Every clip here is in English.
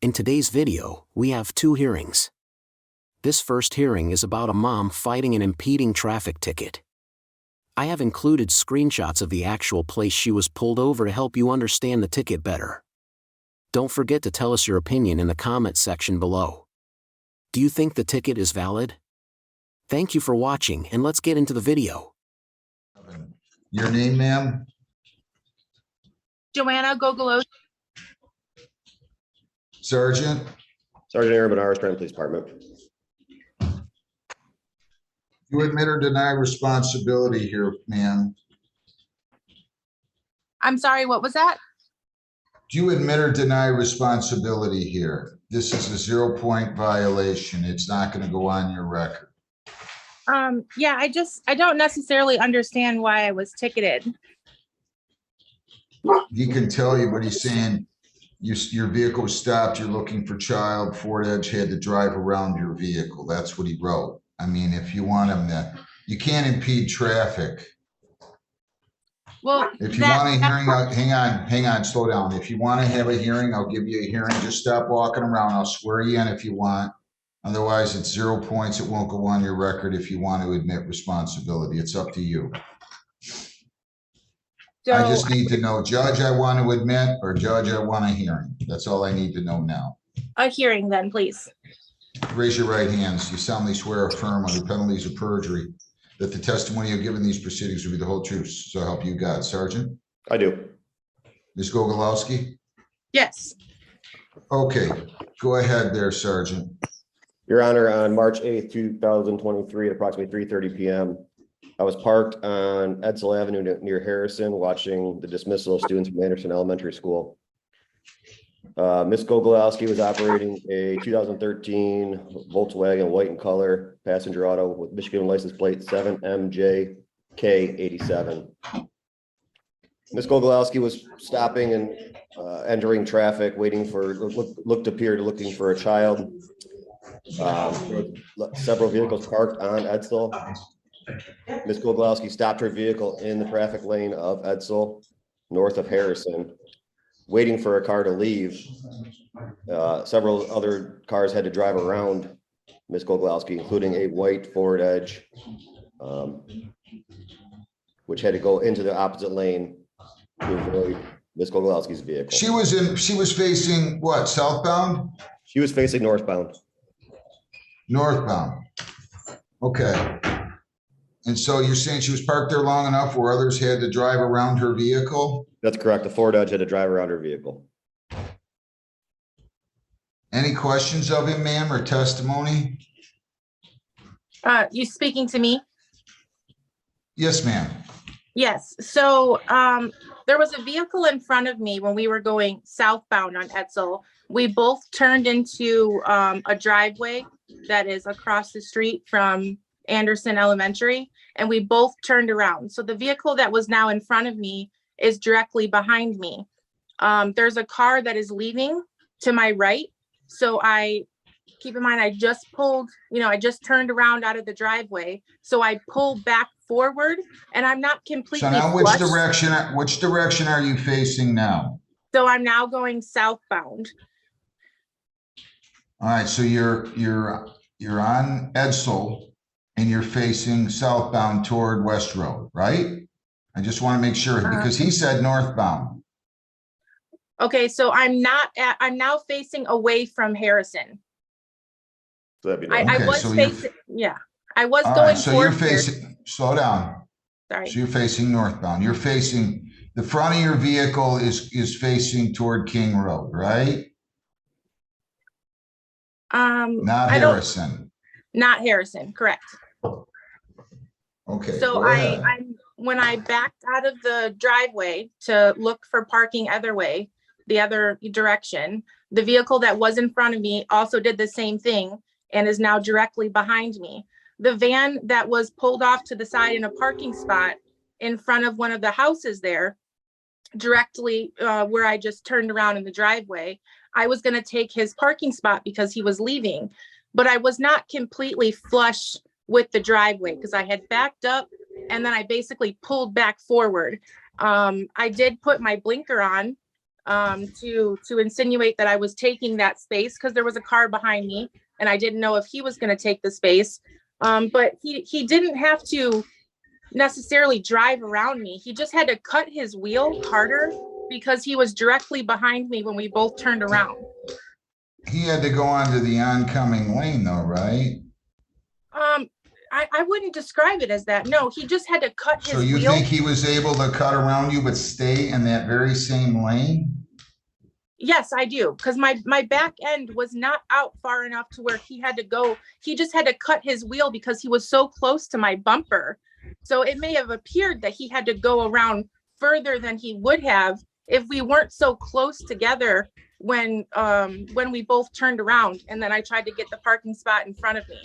In today's video, we have two hearings. This first hearing is about a mom fighting an impeding traffic ticket. I have included screenshots of the actual place she was pulled over to help you understand the ticket better. Don't forget to tell us your opinion in the comment section below. Do you think the ticket is valid? Thank you for watching, and let's get into the video. Your name, ma'am? Joanna Gogolo. Sergeant? Sergeant Aaron Bernard, Scranton Police Department. You admit or deny responsibility here, ma'am? I'm sorry, what was that? Do you admit or deny responsibility here? This is a 0-point violation. It's not going to go on your record. Yeah, I don't necessarily understand why I was ticketed. He can tell you, but he's saying your vehicle was stopped. You're looking for child. Ford Edge had to drive around your vehicle. That's what he wrote. I mean, if you want him to, you can't impede traffic. Well, If you want a hearing, hang on, slow down. If you want to have a hearing, I'll give you a hearing. Just stop walking around. I'll swear you in if you want. Otherwise, it's 0 points. It won't go on your record if you want to admit responsibility. It's up to you. So, I just need to know, Judge, I want to admit, or Judge, I want a hearing. That's all I need to know now. a hearing then, please. Raise your right hands. You solemnly swear or affirm under penalties of perjury that the testimony you've given these proceedings will be the whole truth. So help you God. Sergeant? I do. Ms. Gogolowski? Yes. Okay, go ahead there, Sergeant. Your Honor, on March 8th, 2023, at approximately 3:30 p.m., I was parked on Edsel Avenue near Harrison, watching the dismissal of students from Anderson Elementary School. Ms. Gogolowski was operating a 2013 Volkswagen white in color passenger auto with Michigan license plate 7MJK87. Ms. Gogolowski was stopping and entering traffic, waiting for, looking for a child. Several vehicles parked on Edsel. Ms. Gogolowski stopped her vehicle in the traffic lane of Edsel, north of Harrison, waiting for a car to leave. Several other cars had to drive around Ms. Gogolowski, including a white Ford Edge, which had to go into the opposite lane to avoid Ms. Gogolowski's vehicle. She was facing what, southbound? She was facing northbound. Northbound. Okay. And so you're saying she was parked there long enough where others had to drive around her vehicle? That's correct. The Ford Edge had to drive around her vehicle. Any questions of him, ma'am, or testimony? You speaking to me? Yes, ma'am. Yes. So there was a vehicle in front of me when we were going southbound on Edsel. We both turned into a driveway that is across the street from Anderson Elementary, and we both turned around. So the vehicle that was now in front of me is directly behind me. There's a car that is leaving to my right. So keep in mind, I just turned around out of the driveway. So I pulled back forward, and I'm not completely So now flushed. which direction are you facing now? So I'm now going southbound. All right, so you're on Edsel and you're facing southbound toward West Road, right? I just want to make sure because he said northbound. Okay, so I'm now facing away from Harrison. So that'd be I Okay, was so facing, yeah, I was All going right, so you're towards here. facing, slow down. Sorry. So you're facing northbound. You're facing, the front of your vehicle is facing toward King Road, right? Not Harrison. Not Harrison, correct. Okay. So go ahead. when I backed out of the driveway to look for parking the other direction, the vehicle that was in front of me also did the same thing and is now directly behind me. The van that was pulled off to the side in a parking spot in front of one of the houses there, directly where I just turned around in the driveway, I was going to take his parking spot because he was leaving, but I was not completely flush with the driveway because I had backed up and then I basically pulled back forward. I did put my blinker on to insinuate that I was taking that space because there was a car behind me and I didn't know if he was going to take the space. But he didn't have to necessarily drive around me. He just had to cut his wheel harder because he was directly behind me when we both turned around. He had to go onto the oncoming lane though, right? I wouldn't describe it as that. No, he just had to cut his So you wheel. think he was able to cut around you but stay in that very same lane? Yes, I do. Because my back end was not out far enough to where he had to go. He just had to cut his wheel because he was so close to my bumper. So it may have appeared that he had to go around further than he would have if we weren't so close together when we both turned around and then I tried to get the parking spot in front of me.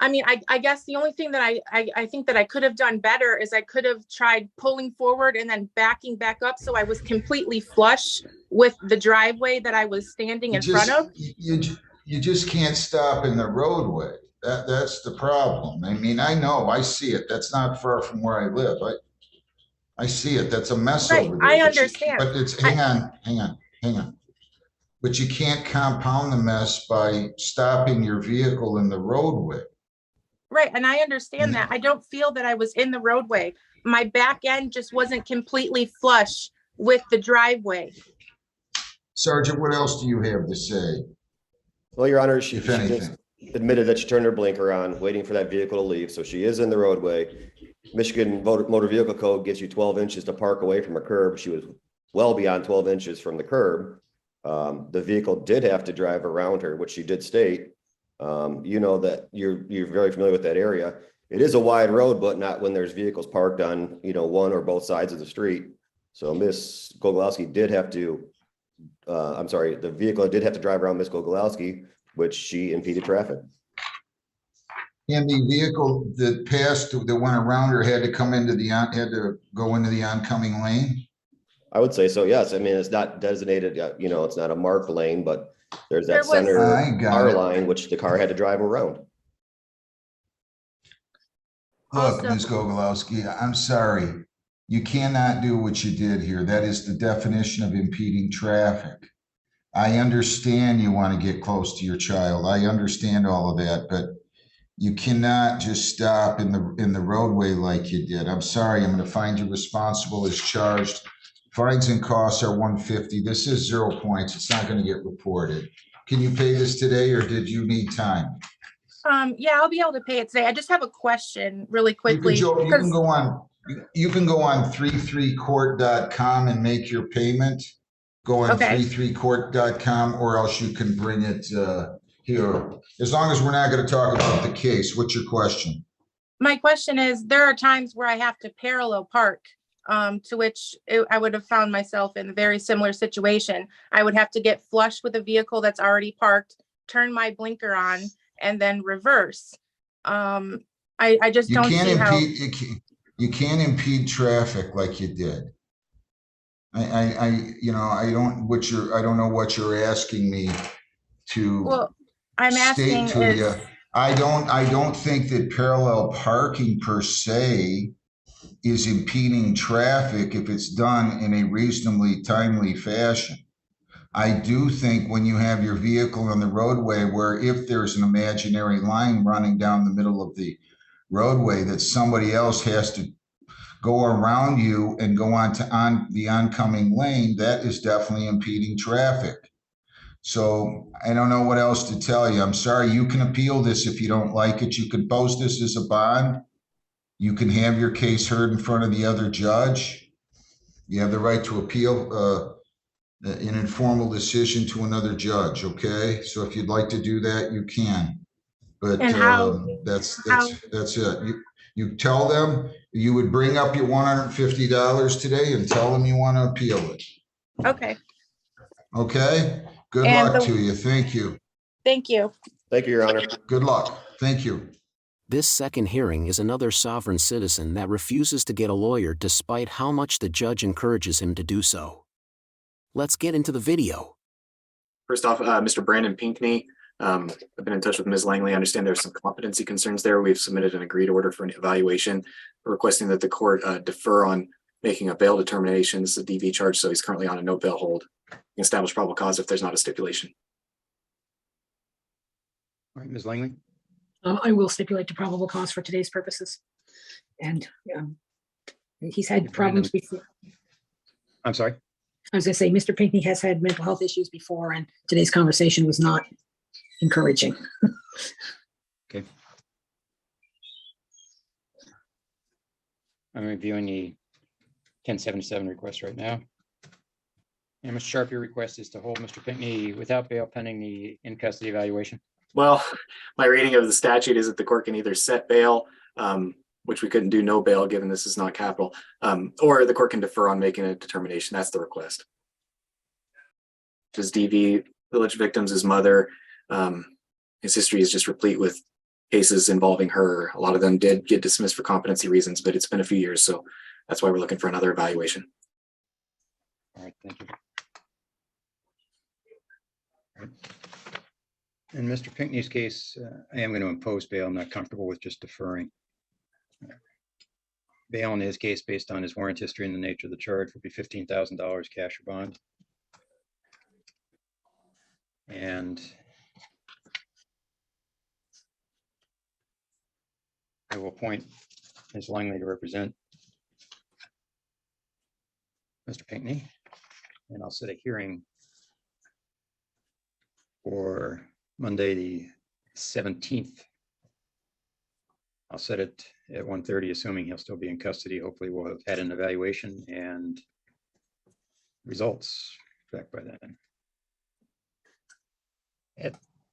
I mean, I guess the only thing that I think that I could have done better is I could have tried pulling forward and then backing back up so I was completely flush with the driveway that I was standing in front of. You just can't stop in the roadway. That's the problem. I mean, I know, I see it. That's not far from where I live. I see it. That's a mess Right, over there. I understand. But it's, hang on. But you can't compound the mess by stopping your vehicle in the roadway. Right, and I understand that. I don't feel that I was in the roadway. My back end just wasn't completely flush with the driveway. Sergeant, what else do you have to say? Well, Your Honor, she If just anything. admitted that she turned her blinker on, waiting for that vehicle to leave. So she is in the roadway. Michigan Motor Vehicle Code gives you 12 inches to park away from a curb. She was well beyond 12 inches from the curb. The vehicle did have to drive around her, which she did state. You know that you're very familiar with that area. It is a wide road, but not when there's vehicles parked on, one or both sides of the street. So Miss Gogolowski did have to, the vehicle did have to drive around Miss Gogolowski, which she impeded traffic. And the vehicle that passed, that went around her, had to come into had to go into the oncoming lane? I would say so, yes. I mean, it's not designated, it's not a marked lane, but there's that There was- center car it. line, which the car had to drive around. Look, Also- Ms. Gogolowski, I'm sorry. You cannot do what you did here. That is the definition of impeding traffic. I understand you want to get close to your child. I understand all of that, but you cannot just stop in the roadway like you did. I'm sorry. I'm going to find you responsible as charged. Fines and costs are $150. This is 0 points. It's not going to get reported. Can you pay this today, or did you need time? Yeah, I'll be able to pay it today. I just have a question really quickly. You can go on 33court.com and make your payment. Go on Okay. 33court.com, or else you can bring it here. As long as we're not going to talk about the case. What's your question? My question is, there are times where I have to parallel park, to which I would have found myself in a very similar situation. I would have to get flush with a vehicle that's already parked, turn my blinker on, and then reverse. I just don't see how. You can't impede traffic like you did. I don't know what you're asking me to. Well, I'm asking state to you. I don't think that parallel parking per se is impeding traffic if it's done in a reasonably timely fashion. I do think when you have your vehicle on the roadway, where if there's an imaginary line running down the middle of the roadway, that somebody else has to go around you and go on the oncoming lane, that is definitely impeding traffic. So I don't know what else to tell you. I'm sorry. You can appeal this if you don't like it. You can post this as a bond. You can have your case heard in front of the other judge. You have the right to appeal an informal decision to another judge. Okay, so if you'd like to do that, you can. But that's it. You tell them you would bring up your $150 today and tell them you want to appeal it. Okay. Okay. Good luck to you. Thank you. Thank you. Thank you, Your Honor. Good luck. Thank you. This second hearing is another sovereign citizen that refuses to get a lawyer despite how much the judge encourages him to do so. Let's get into the video. First off, Mr. Brandon Pinkney, I've been in touch with Ms. Langley. I understand there's some competency concerns there. We've submitted an agreed order for an evaluation requesting that the court defer on making a bail determination. This is a DV charge, so he's currently on a no bail hold. You can establish probable cause if there's not a stipulation. All right, Ms. Langley. I will stipulate to probable cause for today's purposes. And he's had problems before. I'm sorry. I was gonna say, Mr. Pinckney has had mental health issues before, and today's conversation was not encouraging. Okay. I'm reviewing the 1077 request right now. And Mr. Sharp, your request is to hold Mr. Pinckney without bail pending the in-custody evaluation. Well, my reading of the statute is that the court can either set bail, which we couldn't do no bail given this is not capital, or the court can defer on making a determination. That's the request. His DV, village victims, his mother, his history is just replete with cases involving her. A lot of them did get dismissed for competency reasons, but it's been a few years, so that's why we're looking for another evaluation. All right, thank you. All right. In Mr. Pinckney's case, I am going to impose bail. I'm not comfortable with just deferring. Bail in his case, based on his warrant history and the nature of the charge, would be $15,000 cash or bond. And I will appoint Ms. Langley to represent Mr. Pinckney, and I'll set a hearing for Monday, the 17th. I'll set it at 1:30, assuming he'll still be in custody. Hopefully we'll have had an evaluation and results back by then.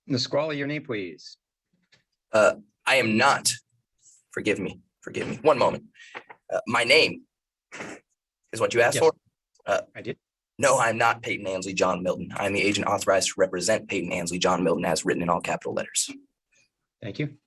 Ms. Squally, your name, please. I am not, forgive me. One moment. My name is what you asked Yes. for? I did. No, I'm not Peyton Ansley John Milton. I'm the agent authorized to represent Peyton Ansley John Milton as written in all capital letters. Thank you.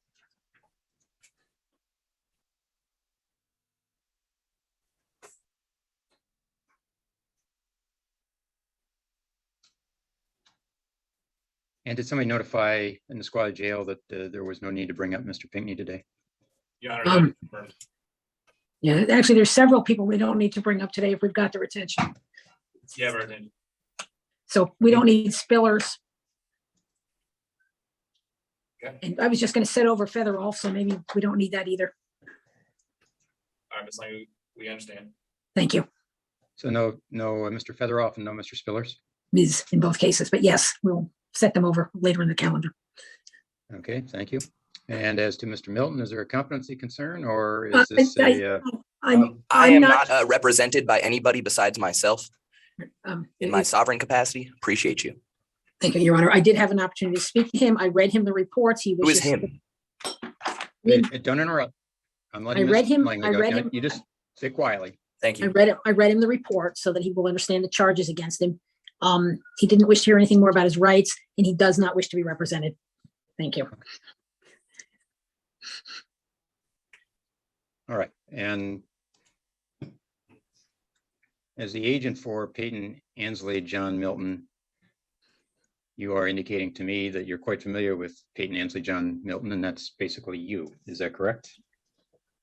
And did somebody notify in the squad jail that there was no need to bring up Mr. Pinckney today? Your Honor, Yeah, actually, there's several people we don't need to bring up today if we've got the retention. yeah, but then So we don't need spillers. Okay. And I was just gonna sit over Featherall, so maybe we don't need that either. all right, Ms. Langley, we understand. Thank you, So no, Mr. Featheroff and no Mr. Spillers. Ms. in both cases, but yes, we'll set them over later in the calendar. Okay, thank you. And as to Mr. Milton, is there a competency concern or is this a, I I'm am not- not represented by anybody besides myself in my sovereign capacity. Appreciate you. Thank you, Your Honor. I did have an opportunity to speak to him. I read him the reports. He was Who is just- him? hey, don't interrupt. I'm letting I read Ms. him- Langley I go. read Now, him- You just sit quietly. Thank I you. read him the report so that he will understand the charges against him. He didn't wish to hear anything more about his rights, and he does not wish to be represented. Thank you. All right, and as the agent for Peyton Ansley John Milton, you are indicating to me that you're quite familiar with Peyton Ansley John Milton, and that's basically you. Is that correct?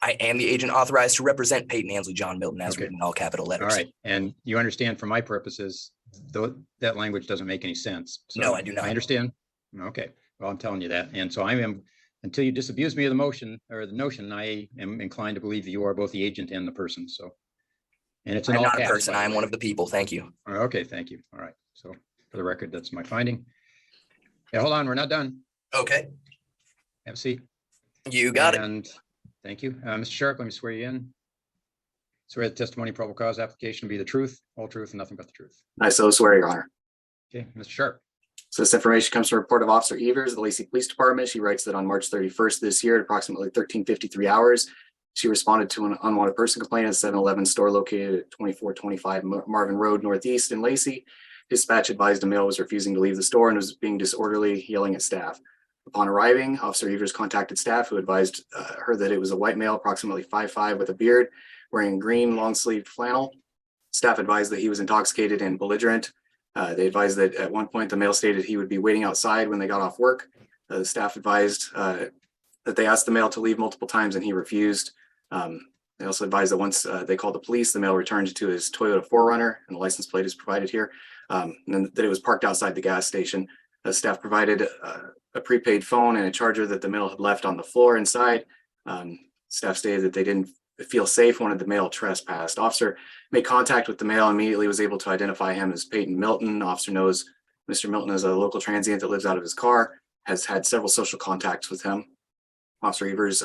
I am the agent authorized to represent Peyton Ansley John Milton as Okay. written in all capital All letters. right, and you understand for my purposes, though that language doesn't make any sense. So No, I do not. I understand. Okay, well, I'm telling you that. And so I am, until you disabuse me of the motion or the notion, I am inclined to believe that you are both the agent and the person, so. And it's in I'm all not a caps, person. by the I am way. one of the people. Thank you. Okay, thank you. All right, so for the record, that's my finding. Yeah, hold on, we're not done. Okay, Have a seat. you got it. And thank you. Mr. Sharp, let me swear you in. Swear the testimony, probable cause application will be the truth, whole truth, and nothing but the truth. I so swear, Your Honor. Okay, Mr. Sharp. So this information comes from a report of Officer Evers, the Lacey Police Department. She writes that on March 31st this year at approximately 13:53 hours, she responded to an unwanted person complaint at a 7-Eleven store located at 2425 Marvin Road Northeast in Lacey. Dispatch advised a male was refusing to leave the store and was being disorderly, yelling at staff. Upon arriving, Officer Evers contacted staff who advised her that it was a white male, approximately 5'5" with a beard, wearing green long-sleeved flannel. Staff advised that he was intoxicated and belligerent. They advised that at one point the male stated he would be waiting outside when they got off work. The staff advised that they asked the male to leave multiple times and he refused. They also advised that once they called the police, the male returned to his Toyota 4Runner, and the license plate is provided here, and then that it was parked outside the gas station. Staff provided a prepaid phone and a charger that the male had left on the floor inside. Staff stated that they didn't feel safe, wanted the male trespassed. Officer made contact with the male, immediately was able to identify him as Peyton Milton. Officer knows Mr. Milton is a local transient that lives out of his car, has had several social contacts with him. Officer Evers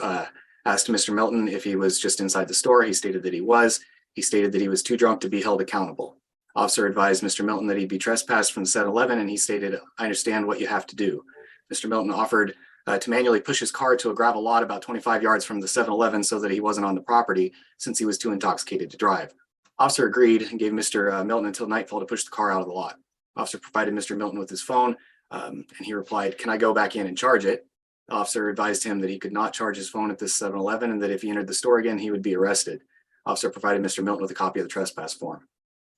asked Mr. Milton if he was just inside the store. He stated that he was. He stated that he was too drunk to be held accountable. Officer advised Mr. Milton that he'd be trespassed from the 7-Eleven, and he stated, "I understand what you have to do." Mr. Milton offered to manually push his car to a gravel lot about 25 yards from the 7-Eleven so that he wasn't on the property since he was too intoxicated to drive. Officer agreed and gave Mr. Milton until nightfall to push the car out of the lot. Officer provided Mr. Milton with his phone, and he replied, "Can I go back in and charge it?" The officer advised him that he could not charge his phone at this 7-Eleven and that if he entered the store again, he would be arrested. Officer provided Mr. Milton with a copy of the trespass form.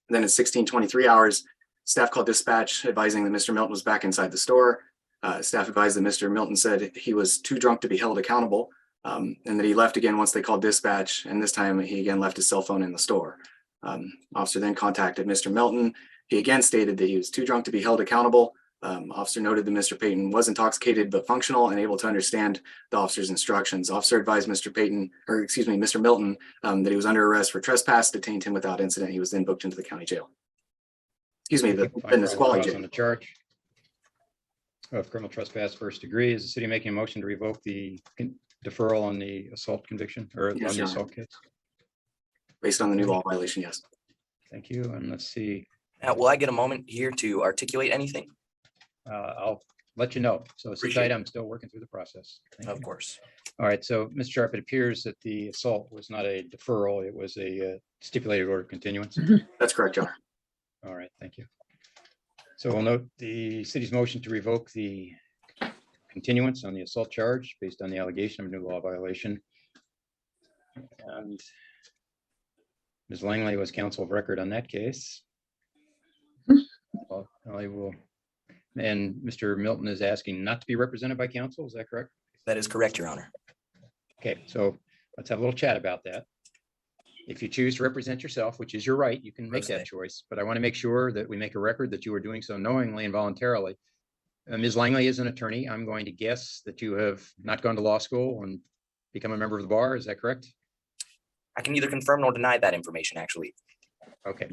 And then at 16:23 hours, staff called dispatch advising that Mr. Milton was back inside the store. Staff advised that Mr. Milton said he was too drunk to be held accountable, and that he left again once they called dispatch, and this time he again left his cell phone in the store. Officer then contacted Mr. Milton. He again stated that he was too drunk to be held accountable. Officer noted that Mr. Peyton was intoxicated but functional and able to understand the officer's instructions. Officer advised Mr. Milton that he was under arrest for trespass, detained him without incident. He was then booked into the county jail. In the squalid jail. On the charge of criminal trespass first degree, is the city making a motion to revoke the deferral on the assault conviction or Yes, on the Your assault case? Based on the new law violation, yes. Thank you. And let's see, Will I get a moment here to articulate anything? I'll let you know. So it's Appreciate tight. it. I'm still working through the process. Thank Of you. course. All right. So, Mr. Sharp, it appears that the assault was not a deferral. It was a stipulated order of continuance. That's correct, Your Honor. All right. Thank you. So we'll note the city's motion to revoke the continuance on the assault charge based on the allegation of a new law violation. And Ms. Langley was counsel of record on that case. Well, I will. And Mr. Milton is asking not to be represented by counsel. Is that correct? That is correct, Your Honor. Okay, so let's have a little chat about that. If you choose to represent yourself, which is your right, you can make that choice. But I want to make sure that we make a record that you are doing so knowingly and voluntarily. Ms. Langley is an attorney. I'm going to guess that you have not gone to law school and become a member of the bar. Is that correct? I can neither confirm nor deny that information, actually. Okay.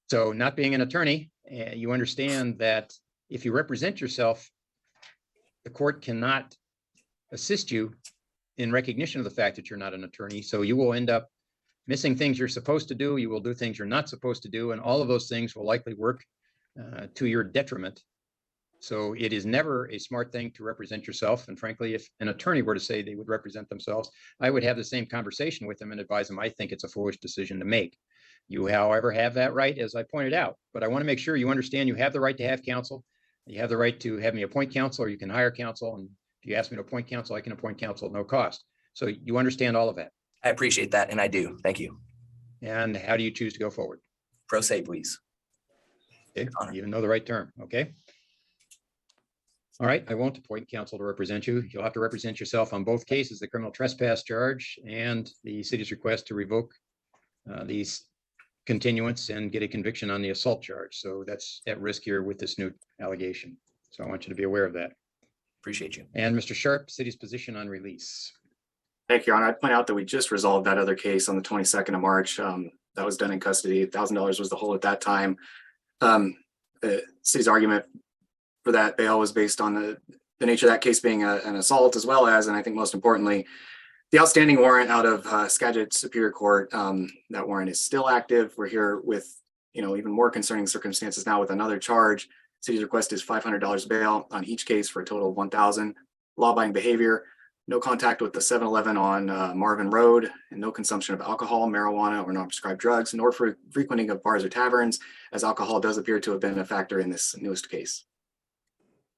So not being an attorney, you understand that if you represent yourself, the court cannot assist you in recognition of the fact that you're not an attorney. So you will end up missing things you're supposed to do. You will do things you're not supposed to do. And all of those things will likely work to your detriment. So it is never a smart thing to represent yourself. And frankly, if an attorney were to say they would represent themselves, I would have the same conversation with them and advise them, I think it's a foolish decision to make. You, however, have that right, as I pointed out. But I want to make sure you understand you have the right to have counsel. You have the right to have me appoint counsel, or you can hire counsel. And if you ask me to appoint counsel, I can appoint counsel at no cost. So you understand all of that. I appreciate that, and I do. Thank you. And how do you choose to go forward? Pro se, please. Okay, you even know the right term, okay? All right, I won't appoint counsel to represent you. You'll have to represent yourself on both cases, the criminal trespass charge and the city's request to revoke these continuance and get a conviction on the assault charge. So that's at risk here with this new allegation. So I want you to be aware of that. Appreciate you. And Mr. Sharp, city's position on release. Thank you, Your Honor. I'd point out that we just resolved that other case on the 22nd of March. That was done in custody. $1,000 was the hold at that time. The city's argument for that bail was based on the nature of that case being an assault, as well as, and I think most importantly, the outstanding warrant out of Skagit Superior Court. That warrant is still active. We're here with, even more concerning circumstances now with another charge. City's request is $500 bail on each case for a total of $1,000. Law-abiding behavior, no contact with the 7-Eleven on Marvin Road, and no consumption of alcohol, marijuana, or non-prescribed drugs, nor frequenting of bars or taverns, as alcohol does appear to have been a factor in this newest case.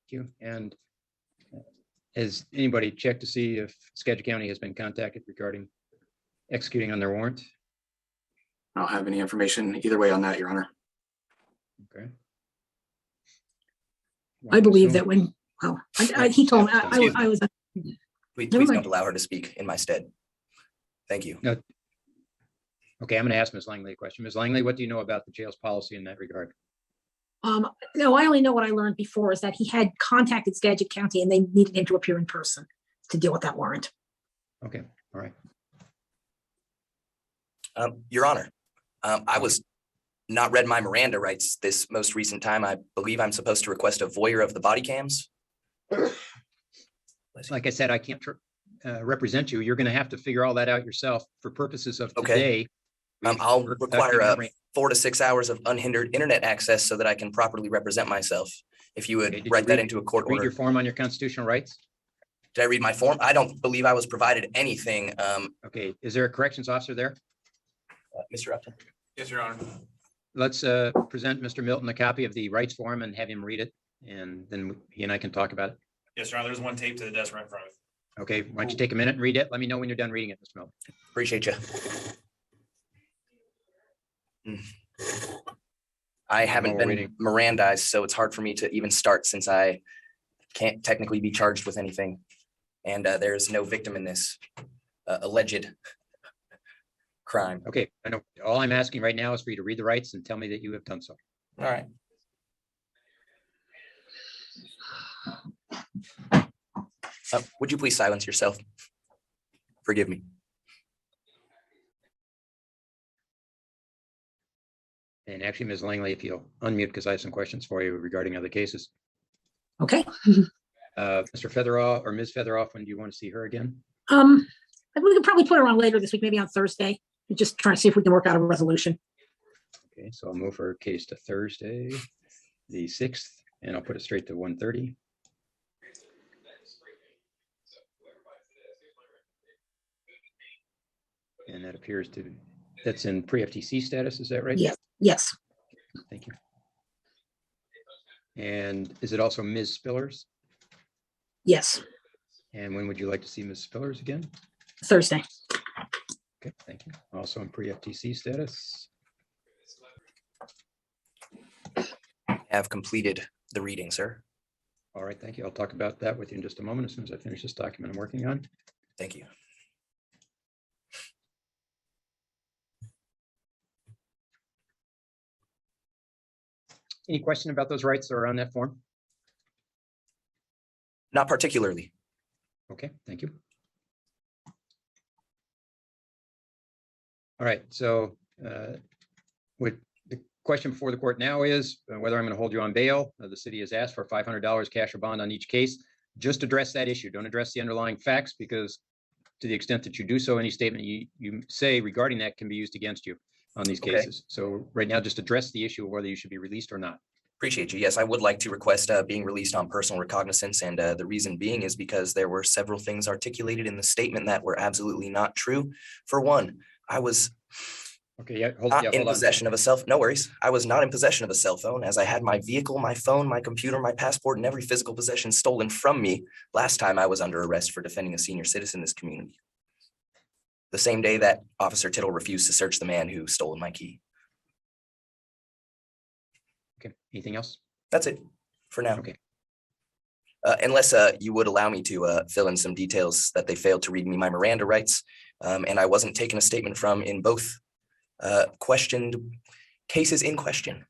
Thank you. And has anybody checked to see if Skagit County has been contacted regarding executing on their warrant? I don't have any information either way on that, Your Honor. Okay. I believe that when, he told me, I was. Please Never don't mind. allow her to speak in my stead. Thank you. No. Okay, I'm going to ask Ms. Langley a question. Ms. Langley, what do you know about the jail's policy in that regard? No, I only know what I learned before is that he had contacted Skagit County and they needed him to appear in person to deal with that warrant. Okay, all right. Your Honor, I was not read my Miranda rights this most recent time. I believe I'm supposed to request a voyeur of the body cams. Like I said, I can't represent you. You're going to have to figure all that out yourself for purposes of Okay. today. I'll We're require conducting 4 to 6 hours of unhindered internet access so that I can properly represent myself. If you would Okay, did you write that read- into a court read your order. form on your constitutional rights. Did I read my form? I don't believe I was provided anything. Okay, is there a corrections officer there? Mr. Upton. Yes, Your Honor. Let's present Mr. Milton a copy of the rights form and have him read it. And then he and I can talk about it. Yes, Your Honor. There's one taped to the desk right in front of me. Okay, why don't you take a minute and read it? Let me know when you're done reading it, Mr. Milton. Appreciate you. I haven't been reading. Mirandized, so it's hard for me to even start since I can't technically be charged with anything. And there's no victim in this alleged crime. Okay, I know. All I'm asking right now is for you to read the rights and tell me that you have done so. All right. Would you please silence yourself? Forgive me. And actually, Ms. Langley, if you'll unmute, because I have some questions for you regarding other cases. Okay. Mr. Featheroff or Ms. Featheroff, when do you want to see her again? We could probably put her on later this week, maybe on Thursday. We're just trying to see if we can work out a resolution. Okay, so I'll move her case to Thursday, the 6th, and I'll put it straight to 1:30. And that appears to, that's in pre-FTC status, is that right? Yes, yes, Thank you. And is it also Ms. Spillers? yes, And when would you like to see Ms. Spillers again? Thursday. Okay, thank you. Also in pre-FTC status. Have completed the reading, sir. All right, thank you. I'll talk about that with you in just a moment as soon as I finish this document I'm working on. Thank you. Any question about those rights that are on that form? Not particularly. Okay, thank you. All right, so with the question before the court now is whether I'm going to hold you on bail. The city has asked for $500 cash or bond on each case. Just address that issue. Don't address the underlying facts, because to the extent that you do so, any statement you say regarding that can be used against you on these Okay. cases. So right now, just address the issue of whether you should be released or not. Appreciate you. Yes, I would like to request being released on personal recognizance. And the reason being is because there were several things articulated in the statement that were absolutely not true. For one, I was Okay, yeah, hold not yeah, in hold on. possession of a cell. No worries. I was not in possession of a cell phone, as I had my vehicle, my phone, my computer, my passport, and every physical possession stolen from me last time I was under arrest for defending a senior citizen in this community. The same day that Officer Tittle refused to search the man who stole my key. Okay, anything else? That's it for now. Okay. Unless you would allow me to fill in some details that they failed to read me my Miranda rights, and I wasn't taking a statement from in both questioned cases in question.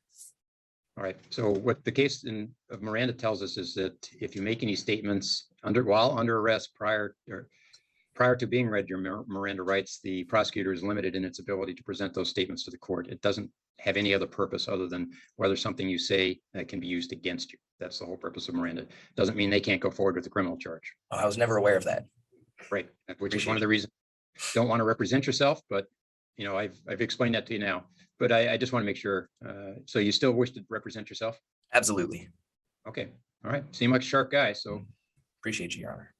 All right, so what the case of Miranda tells us is that if you make any statements while under arrest prior to being read your Miranda rights, the prosecutor is limited in its ability to present those statements to the court. It doesn't have any other purpose other than whether something you say can be used against you. That's the whole purpose of Miranda. Doesn't mean they can't go forward with a criminal charge. I was never aware of that. Right, which is one of the reasons. Don't want to represent yourself, but you know, I've explained that to you now, but I just want to make sure. So you still wish to represent yourself? Absolutely. Okay, all right. Seem like a sharp guy, so Appreciate you, Your Honor.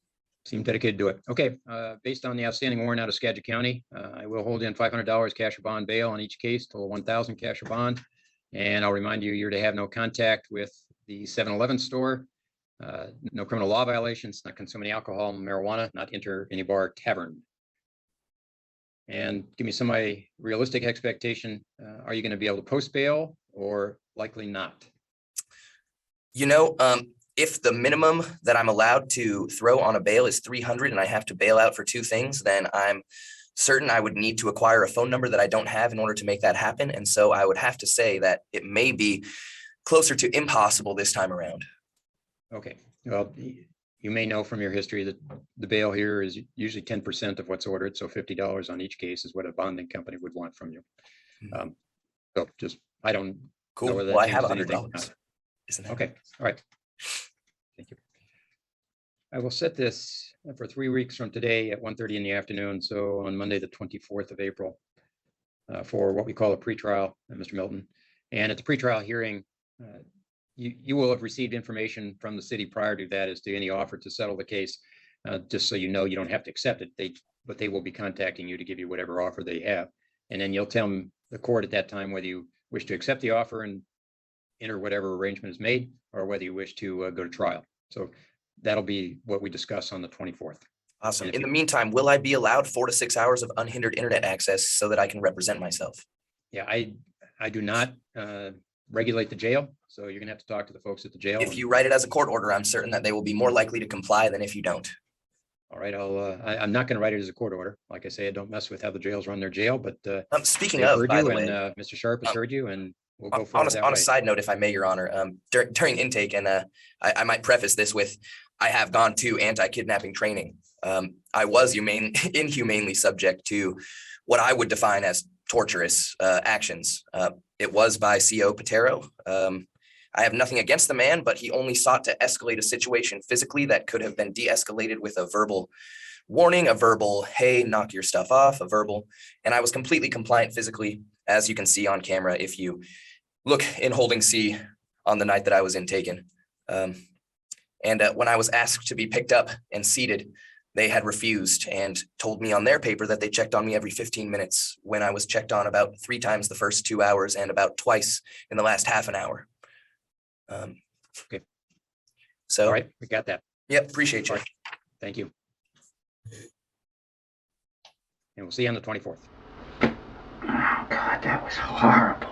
seem dedicated to it. Okay, based on the outstanding warrant out of Skagit County, I will hold in $500 cash or bond bail on each case, total 1,000 cash or bond. And I'll remind you, you're to have no contact with the 7-Eleven store, no criminal law violations, not consume any alcohol, marijuana, not enter any bar, tavern. And give me some realistic expectation. Are you going to be able to post bail or likely not? You know, if the minimum that I'm allowed to throw on a bail is 300 and I have to bail out for 2 things, then I'm certain I would need to acquire a phone number that I don't have in order to make that happen. And so I would have to say that it may be closer to impossible this time around. Okay, well, you may know from your history that the bail here is usually 10% of what's ordered. So $50 on each case is what a bonding company would want from you. So just, I don't Cool. know whether Well, that I have changes anything. $100. Isn't that? Okay, all right. Thank you. I will set this for 3 weeks from today at 1:30 in the afternoon. So on Monday, the 24th of April, for what we call a pretrial, Mr. Milton. And at the pretrial hearing, you will have received information from the city prior to that as to any offer to settle the case. Just so you know, you don't have to accept it. But they will be contacting you to give you whatever offer they have. And then you'll tell them, the court at that time, whether you wish to accept the offer and enter whatever arrangement is made, or whether you wish to go to trial. So that'll be what we discuss on the 24th. Awesome. In the meantime, will I be allowed 4 to 6 hours of unhindered internet access so that I can represent myself? Yeah, I do not regulate the jail, so you're gonna have to talk to the folks at the jail. If you write it as a court order, I'm certain that they will be more likely to comply than if you don't. All right, I'm not gonna write it as a court order. Like I say, I don't mess with how the jails run their jail, but Speaking they've of, heard by you, the and way, Mr. Sharp has heard you, and we'll go on forward that a way. side note, if I may, Your Honor, during intake, and I might preface this with, I have gone to anti-kidnapping training. I was inhumanely subject to what I would define as torturous actions. It was by CO Patero. I have nothing against the man, but he only sought to escalate a situation physically that could have been de-escalated with a verbal warning, a verbal, hey, knock your stuff off, a verbal, and I was completely compliant physically, as you can see on camera if you look in holding C on the night that I was intaken. And when I was asked to be picked up and seated, they had refused and told me on their paper that they checked on me every 15 minutes when I was checked on about 3 times the first 2 hours and about twice in the last half an hour. Okay. So, All right, we got that. Yep, appreciate you. All right. Thank you. And we'll see you on the 24th. Oh God, that was horrible.